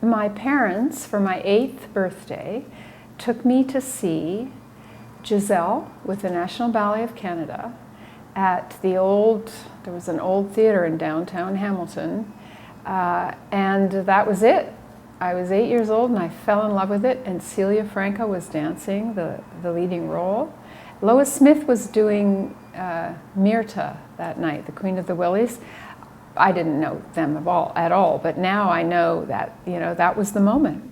my parents, for my 8th birthday, took me to see Giselle with the National Ballet of Canada at there was an old theater in downtown Hamilton, and that was it. I was 8 years old and I fell in love with it, and Celia Franca was dancing the leading role. Lois Smith was doing Myrta that night, the Queen of the Willies. I didn't know them at all, but now I know that, that was the moment.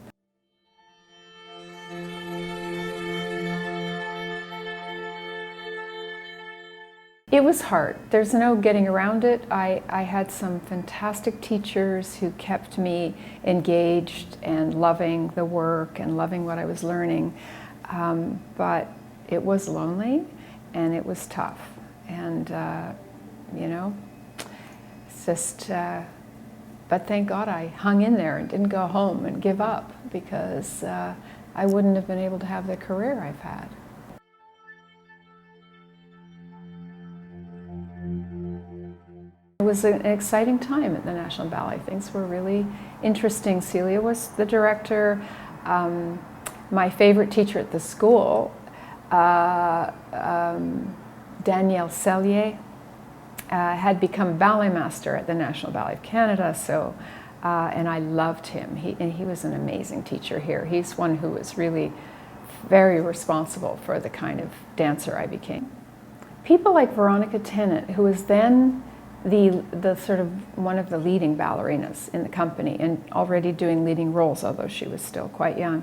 It was hard. There's no getting around it. I had some fantastic teachers who kept me engaged and loving the work and loving what I was learning. But it was lonely and it was tough. And, it's just, but thank God I hung in there and didn't go home and give up, because I wouldn't have been able to have the career I've had. It was an exciting time at the National Ballet. Things were really interesting. Celia was the director. My favorite teacher at the school, Daniel Seiller, had become ballet master at the National Ballet of Canada, and I loved him. He was an amazing teacher here. He's one who was really very responsible for the kind of dancer I became. People like Veronica Tennant, who was then the sort of one of the leading ballerinas in the company and already doing leading roles, although she was still quite young.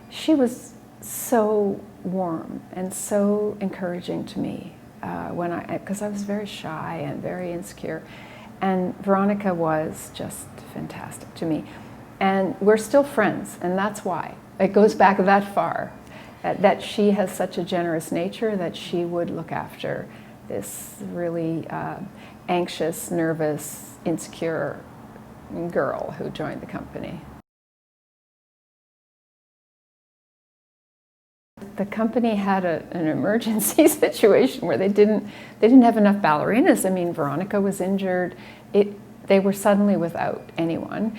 She was so warm and so encouraging to me because I was very shy and very insecure, and Veronica was just fantastic to me. And we're still friends, and that's why. It goes back that far, that she has such a generous nature that she would look after this really anxious, nervous, insecure girl who joined the company. The company had an emergency situation where they didn't have enough ballerinas. I mean, Veronica was injured. They were suddenly without anyone.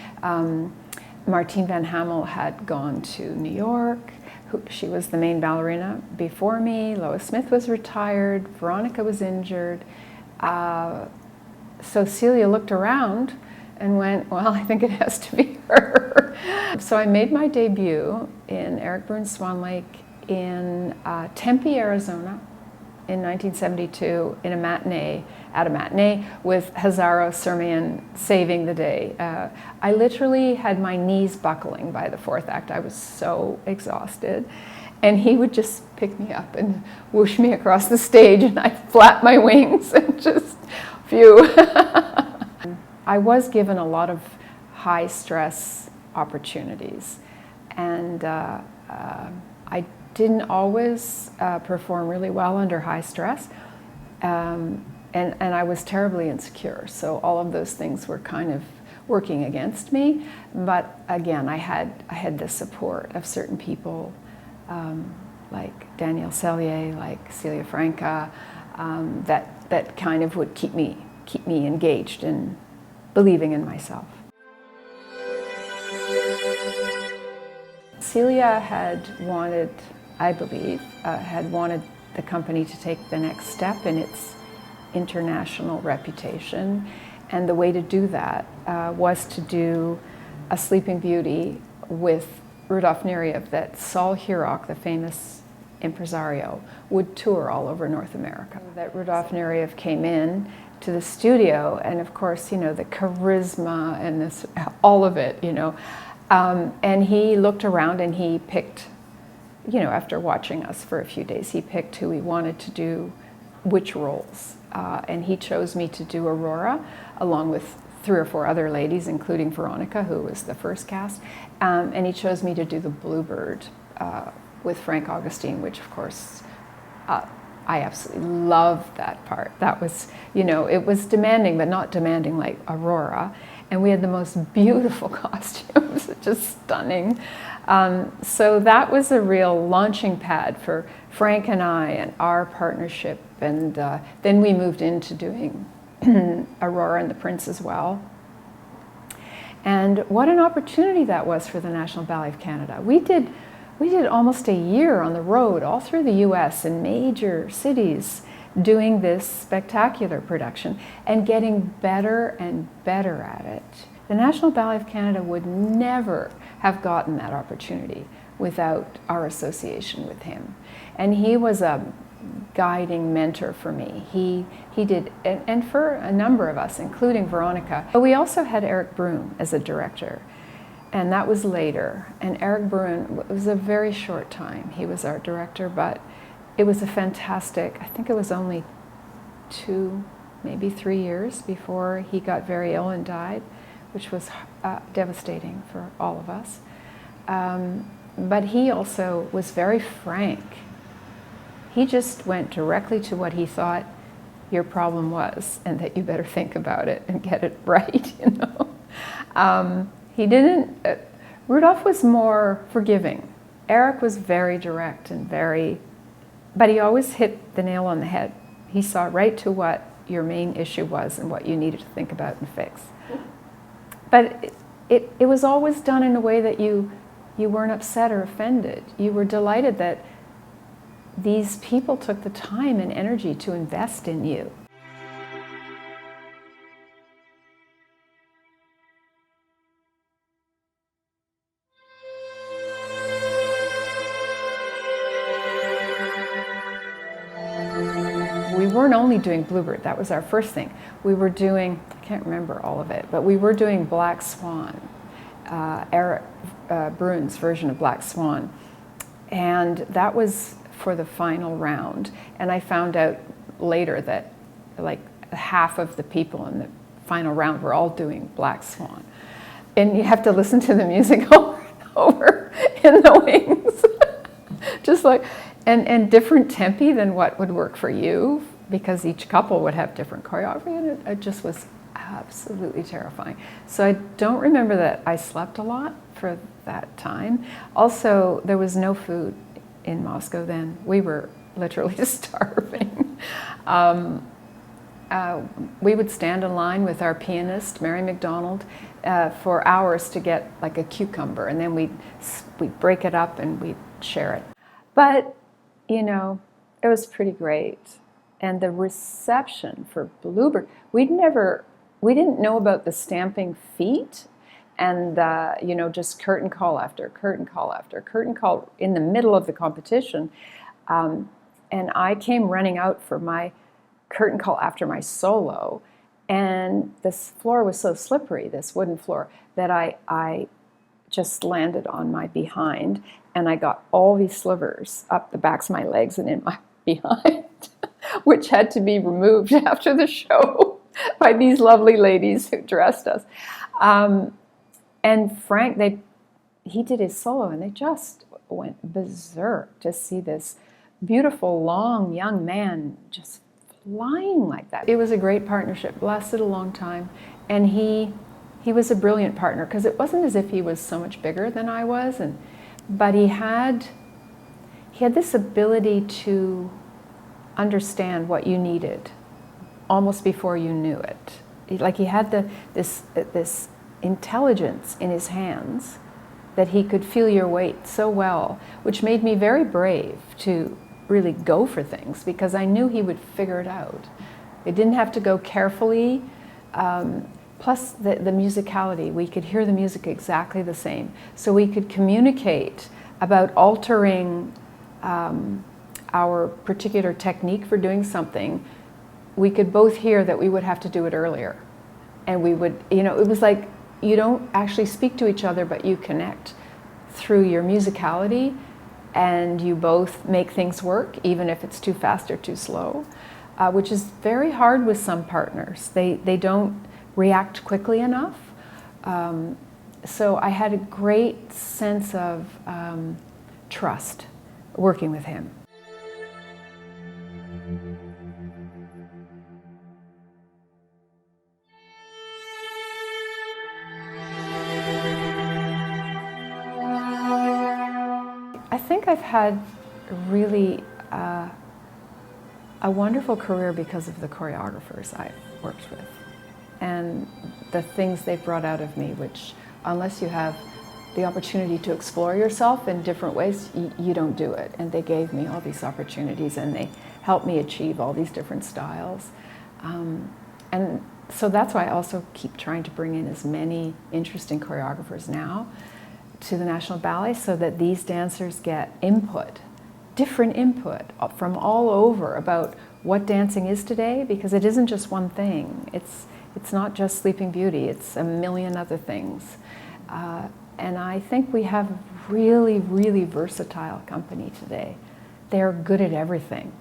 Martine Van Hamel had gone to New York. She was the main ballerina before me. Lois Smith was retired. Veronica was injured. So Celia looked around and went, well, I think it has to be her. So I made my debut in Erik Bruhn's Swan Lake in Tempe, Arizona in 1972 at a matinee with Hazaro Sermian saving the day. I literally had my knees buckling by the 4th act. I was so exhausted. And he would just pick me up and whoosh me across the stage, and I'd flap my wings and just, phew. I was given a lot of high stress opportunities, and I didn't always perform really well under high stress, and I was terribly insecure, so all of those things were kind of working against me. But again, I had the support of certain people, like Daniel Seiller, like Celia Franca, that kind of would keep me engaged and believing in myself. Celia had wanted, I believe, the company to take the next step in its international reputation, and the way to do that was to do a Sleeping Beauty with Rudolph Nureyev, that Sol Hurok, the famous impresario, would tour all over North America. That Rudolph Nureyev came in to the studio, and of course, the charisma and all of it, and he looked around and he picked, after watching us for a few days, he picked who he wanted to do which roles. And he chose me to do Aurora, along with 3 or 4 other ladies, including Veronica, who was the first cast. And he chose me to do the Bluebird with Frank Augustyn, which of course, I absolutely loved that part. That was, it was demanding, but not demanding like Aurora. And we had the most beautiful costumes, just stunning. So that was a real launching pad for Frank and I and our partnership. And then we moved into doing Aurora and the Prince as well. And what an opportunity that was for the National Ballet of Canada. We did almost a year on the road all through the US in major cities doing this spectacular production and getting better and better at it. The National Ballet of Canada would never have gotten that opportunity without our association with him. And he was a guiding mentor for me. He did, and for a number of us, including Veronica. But we also had Erik Bruhn as a director, and that was later. And Erik Bruhn, it was a very short time. He was our director, but it was a fantastic, I think it was only 2, maybe 3 years before he got very ill and died, which was devastating for all of us. But he also was very frank. He just went directly to what he thought your problem was, and that you better think about it and get it right, you know. He didn't, Rudolph was more forgiving. Erik was very direct and but he always hit the nail on the head. He saw right to what your main issue was and what you needed to think about and fix. But it was always done in a way that you weren't upset or offended. You were delighted that these people took the time and energy to invest in you. We weren't only doing Bluebird, that was our first thing. We were doing, I can't remember all of it, but we were doing Black Swan, Erik Bruhn's version of Black Swan. And that was for the final round. And I found out later that like half of the people in the final round were all doing Black Swan. And you have to listen to the music over and over in the wings. Just like, and different tempi than what would work for you, because each couple would have different choreography, and it just was absolutely terrifying. So I don't remember that I slept a lot for that time. Also, there was no food in Moscow then. We were literally starving. We would stand in line with our pianist, Mary McDonald, for hours to get like a cucumber, and then we'd break it up and we'd share it. But, you know, it was pretty great. And the reception for Bluebird, we didn't know about the stamping feet and, you know, just curtain call after curtain call after curtain call in the middle of the competition. And I came running out for my curtain call after my solo, and this floor was so slippery, this wooden floor, that I just landed on my behind, and I got all these slivers up the backs of my legs and in my behind, which had to be removed after the show by these lovely ladies who dressed us. And Frank, he did his solo, and they just went berserk to see this beautiful, long, young man just flying like that. It was a great partnership, lasted a long time, and he was a brilliant partner, because it wasn't as if he was so much bigger than I was, but he had this ability to understand what you needed almost before you knew it. Like he had this intelligence in his hands that he could feel your weight so well, which made me very brave to really go for things, because I knew he would figure it out. It didn't have to go carefully. Plus the musicality, we could hear the music exactly the same. So we could communicate about altering our particular technique for doing something. We could both hear that we would have to do it earlier. And we would, you know, it was like you don't actually speak to each other, but you connect through your musicality, and you both make things work, even if it's too fast or too slow, which is very hard with some partners. They don't react quickly enough. So I had a great sense of trust working with him. I think I've had really a wonderful career because of the choreographers I've worked with. and the things they've brought out of me, which unless you have the opportunity to explore yourself in different ways, you don't do it. And they gave me all these opportunities, and they helped me achieve all these different styles. And so that's why I also keep trying to bring in as many interesting choreographers now to the National Ballet, so that these dancers get input, different input from all over about what dancing is today, because it isn't just one thing. It's not just Sleeping Beauty, it's a million other things. And I think we have really, really versatile company today. They're good at everything.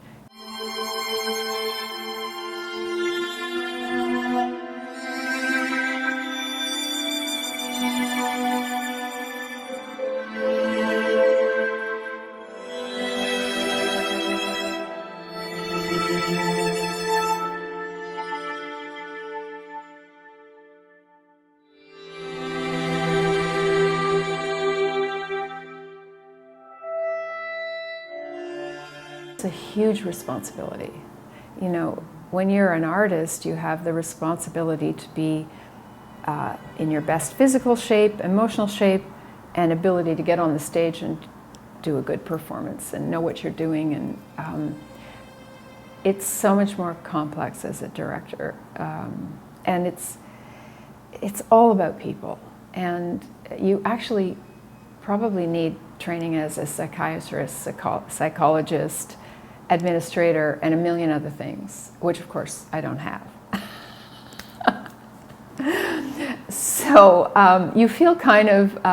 It's a huge responsibility. You know, when you're an artist, you have the responsibility to be in your best physical shape, emotional shape, and ability to get on the stage and do a good performance and know what you're doing. And it's so much more complex as a director. And it's all about people. And you actually probably need training as a psychiatrist, psychologist, administrator, and a million other things, which of course I don't have. So you feel kind of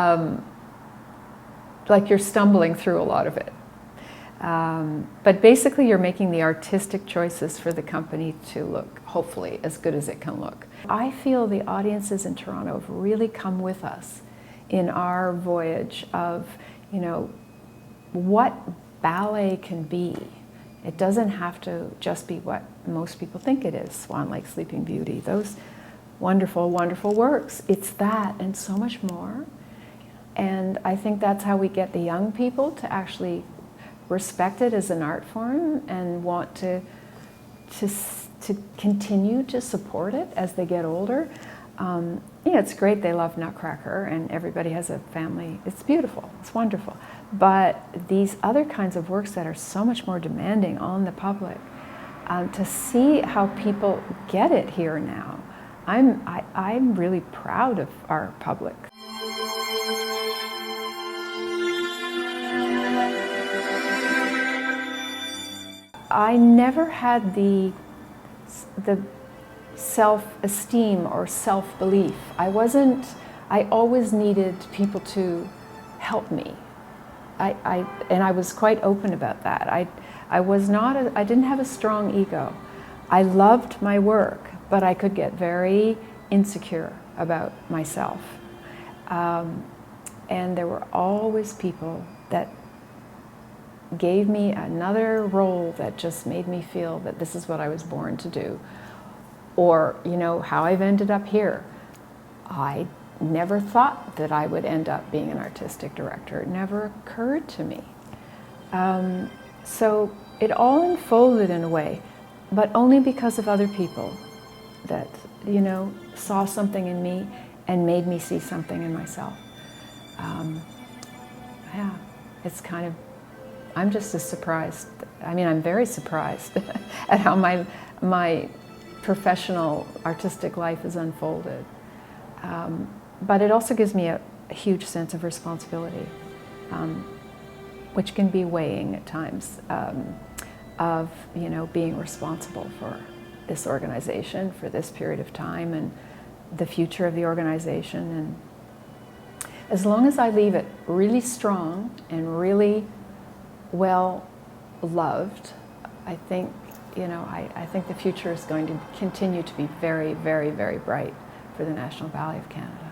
like you're stumbling through a lot of it. But basically you're making the artistic choices for the company to look, hopefully, as good as it can look. I feel the audiences in Toronto have really come with us in our voyage of, you know, what ballet can be. It doesn't have to just be what most people think it is, Swan Lake, Sleeping Beauty, those wonderful, wonderful works. It's that and so much more. And I think that's how we get the young people to actually respect it as an art form and want to continue to support it as they get older. Yeah, it's great they love Nutcracker and everybody has a family. It's beautiful, it's wonderful. But these other kinds of works that are so much more demanding on the public, to see how people get it here now, I'm really proud of our public. I never had the self-esteem or self-belief. I always needed people to help me. And I was quite open about that. I didn't have a strong ego. I loved my work, but I could get very insecure about myself. And there were always people that gave me another role that just made me feel that this is what I was born to do. Or, you know, how I've ended up here. I never thought that I would end up being an artistic director. It never occurred to me. So it all unfolded in a way, but only because of other people that, you know, saw something in me and made me see something in myself. Yeah, it's kind of, I'm just as surprised. I mean, I'm very surprised at how my professional artistic life has unfolded. But it also gives me a huge sense of responsibility, which can be weighing at times, of, you know, being responsible for this organization, for this period of time, and the future of the organization. And as long as I leave it really strong and really well loved, I think, you know, I think the future is going to continue to be very, very, very bright for the National Ballet of Canada.